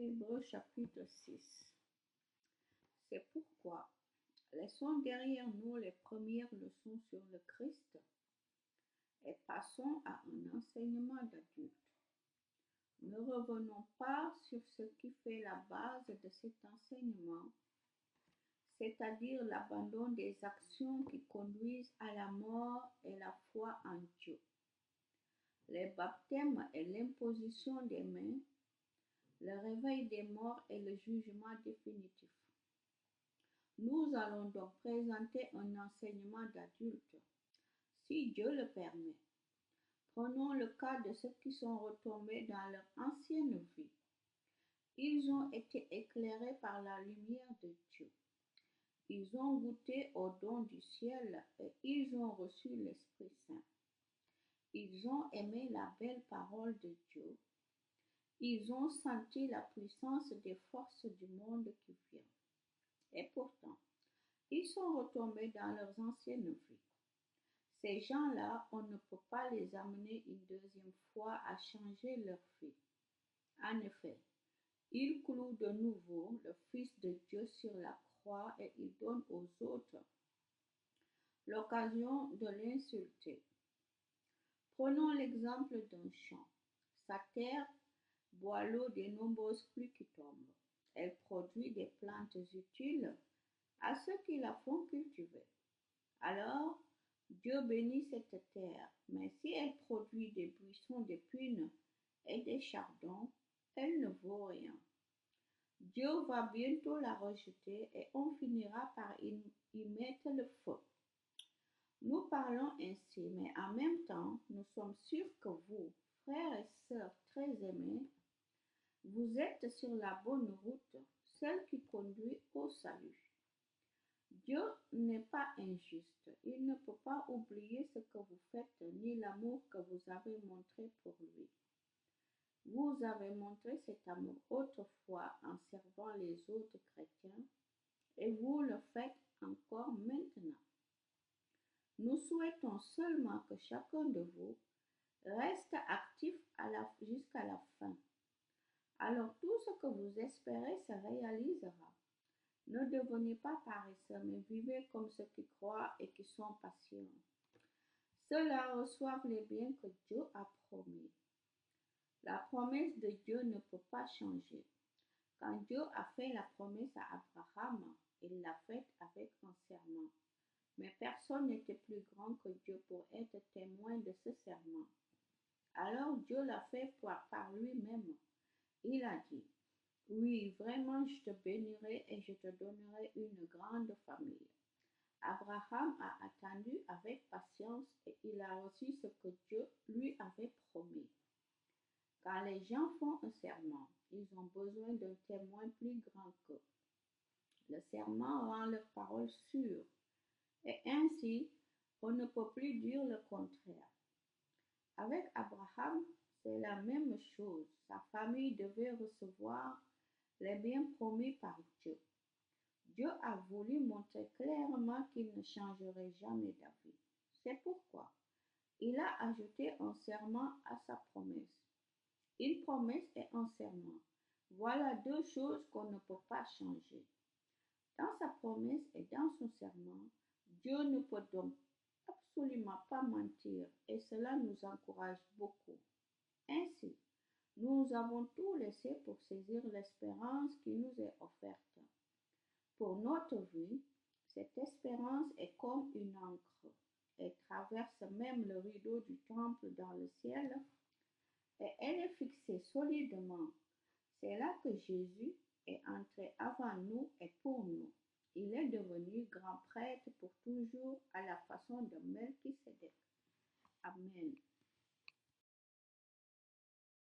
Hébreux chapitre 6. C'est pourquoi laissons derrière nous les premières leçons sur le Christ et passons à un enseignement d'adulte. Ne revenons pas sur ce qui fait la base de cet enseignement, c'est-à-dire l'abandon des actions qui conduisent à la mort et la foi en Dieu. Les baptêmes et l'imposition des mains, le réveil des morts et le jugement définitif. Nous allons donc présenter un enseignement d'adulte, si Dieu le permet. Prenons le cas de ceux qui sont retombés dans leur ancienne vie. Ils ont été éclairés par la lumière de Dieu. Ils ont goûté au don du ciel et ils ont reçu l'Esprit Saint. Ils ont aimé la belle parole de Dieu. Ils ont senti la puissance des forces du monde qui vient. Et pourtant, ils sont retombés dans leurs anciennes vies. Ces gens-là, on ne peut pas les amener une deuxième fois à changer leur vie. En effet, ils clouent de nouveau le Fils de Dieu sur la croix et ils donnent aux autres l'occasion de l'insulter. Prenons l'exemple d'un champ. Sa terre boit l'eau des nombreuses pluies qui tombent. Elle produit des plantes utiles à ceux qui la font cultiver. Alors, Dieu bénit cette terre, mais si elle produit des buissons d'épines et des chardons, elle ne vaut rien. Dieu va bientôt la rejeter et on finira par y mettre le feu. Nous parlons ainsi, mais en même temps, nous sommes sûrs que vous, frères et sœurs très aimés, vous êtes sur la bonne route, celle qui conduit au salut. Dieu n'est pas injuste. Il ne peut pas oublier ce que vous faites ni l'amour que vous avez montré pour lui. Vous avez montré cet amour autrefois en servant les autres chrétiens et vous le faites encore maintenant. Nous souhaitons seulement que chacun de vous reste actif jusqu'à la fin. Alors tout ce que vous espérez se réalisera. Ne devenez pas paresseux, mais vivez comme ceux qui croient et qui sont patients. Ceux-là reçoivent les biens que Dieu a promis. La promesse de Dieu ne peut pas changer. Quand Dieu a fait la promesse à Abraham, il l'a faite avec un serment. Mais personne n'était plus grand que Dieu pour être témoin de ce serment. Alors Dieu l'a fait par lui-même. Il a dit, oui, vraiment, je te bénirai et je te donnerai une grande famille. Abraham a attendu avec patience et il a reçu ce que Dieu lui avait promis. Quand les gens font un serment, ils ont besoin d'un témoin plus grand qu'eux. Le serment rend leur parole sûre et ainsi, on ne peut plus dire le contraire. Avec Abraham, c'est la même chose. Sa famille devait recevoir les biens promis par Dieu. Dieu a voulu montrer clairement qu'il ne changerait jamais d'avis. C'est pourquoi il a ajouté un serment à sa promesse. Une promesse et un serment. Voilà deux choses qu'on ne peut pas changer. Dans sa promesse et dans son serment, Dieu ne peut donc absolument pas mentir et cela nous encourage beaucoup. Ainsi, nous avons tout laissé pour saisir l'espérance qui nous est offerte. Pour notre vie, cette espérance est comme une encre. Elle traverse même le rideau du temple dans le ciel et elle est fixée solidement. C'est là que Jésus est entré avant nous et pour nous. Il est devenu grand prêtre pour toujours à la façon de